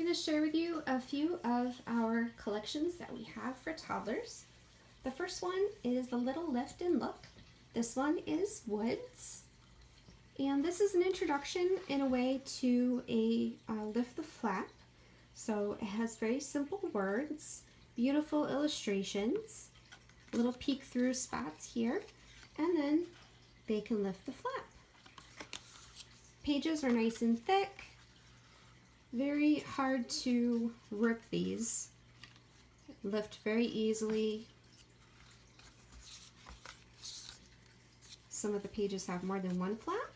going to share with you a few of our collections that we have for toddlers. The first one is the Little Lift and Look. This one is Woods. And this is an introduction in a way to a lift the flap. So it has very simple words, beautiful illustrations, little peek through spots here, and then they can lift the flap. Pages are nice and thick. Very hard to rip these. Lift very easily. Some of the pages have more than one flap,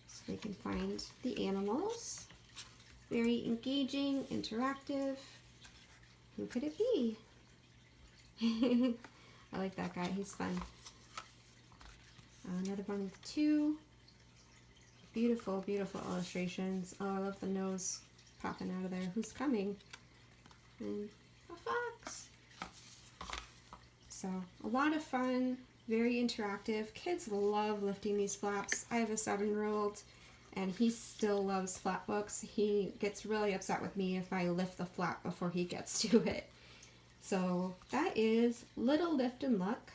so they can find the animals. Very engaging, interactive. Who could it be? I like that guy, he's fun. Another one with two. Beautiful, beautiful illustrations. Oh, I love the nose popping out of there. Who's coming? And a fox. So, a lot of fun, very interactive. Kids love lifting these flaps. I have a 7-year-old and he still loves flap books. He gets really upset with me if I lift the flap before he gets to it. So, that is Little Lift and Look.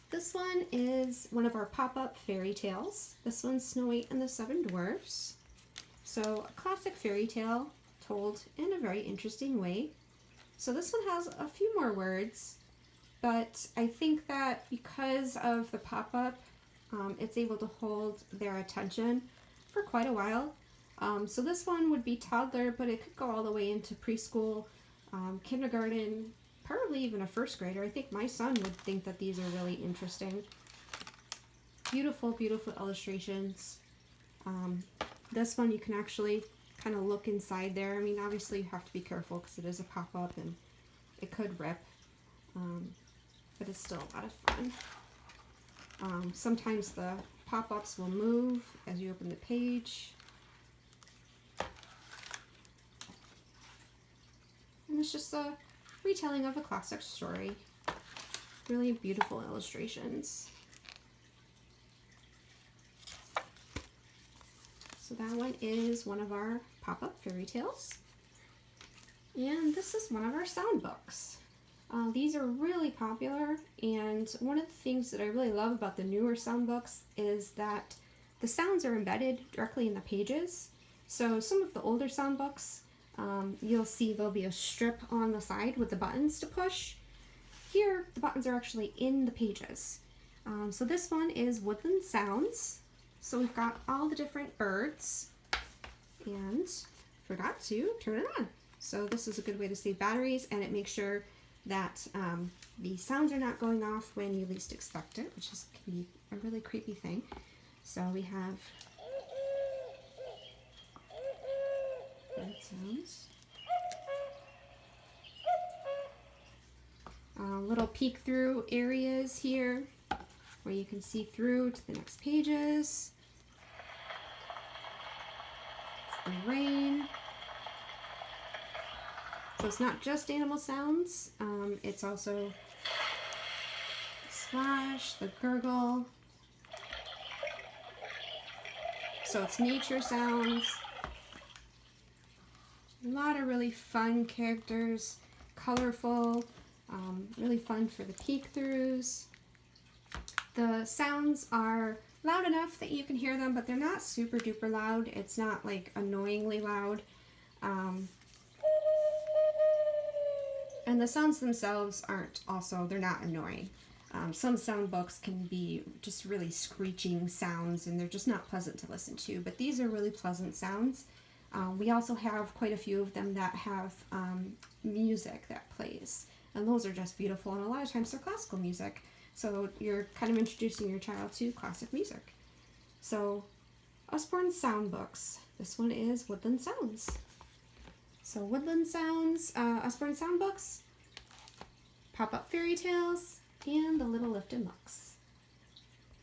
This one is one of our pop-up fairy tales. This one's Snow White and the Seven Dwarfs. So a classic fairy tale told in a very interesting way. So this one has a few more words, but I think that because of the pop-up, it's able to hold their attention for quite a while. So this one would be toddler, but it could go all the way into preschool, kindergarten, probably even a first grader. I think my son would think that these are really interesting. Beautiful, beautiful illustrations. This one you can actually kind of look inside there. I mean, obviously you have to be careful because it is a pop-up and it could rip, but it's still a lot of fun. Sometimes the pop-ups will move as you open the page. And it's just a retelling of a classic story. Really beautiful illustrations. So that one is one of our pop-up fairy tales. And this is one of our sound books. These are really popular, and one of the things that I really love about the newer sound books is that the sounds are embedded directly in the pages. So some of the older sound books, you'll see there'll be a strip on the side with the buttons to push. Here, the buttons are actually in the pages. So this one is Woodland Sounds. So we've got all the different birds, and forgot to turn it on. So this is a good way to save batteries, and it makes sure that the sounds are not going off when you least expect it, which can be a really creepy thing. So we have bird sounds. Little peek through areas here where you can see through to the next pages. It's the rain. So it's not just animal sounds, it's also the splash, the gurgle. So it's nature sounds. A lot of really fun characters, colorful, really fun for the peek-throughs. The sounds are loud enough that you can hear them, but they're not super duper loud. It's not like annoyingly loud. And the sounds themselves aren't also, they're not annoying. Some sound books can be just really screeching sounds and they're just not pleasant to listen to, but these are really pleasant sounds. We also have quite a few of them that have music that plays, and those are just beautiful, and a lot of times they're classical music, so you're kind of introducing your child to classic music. So Usborne Sound Books. This one is Woodland Sounds. So Woodland Sounds, Usborne Sound Books, Pop-Up Fairy Tales, and the Little Lift and Looks.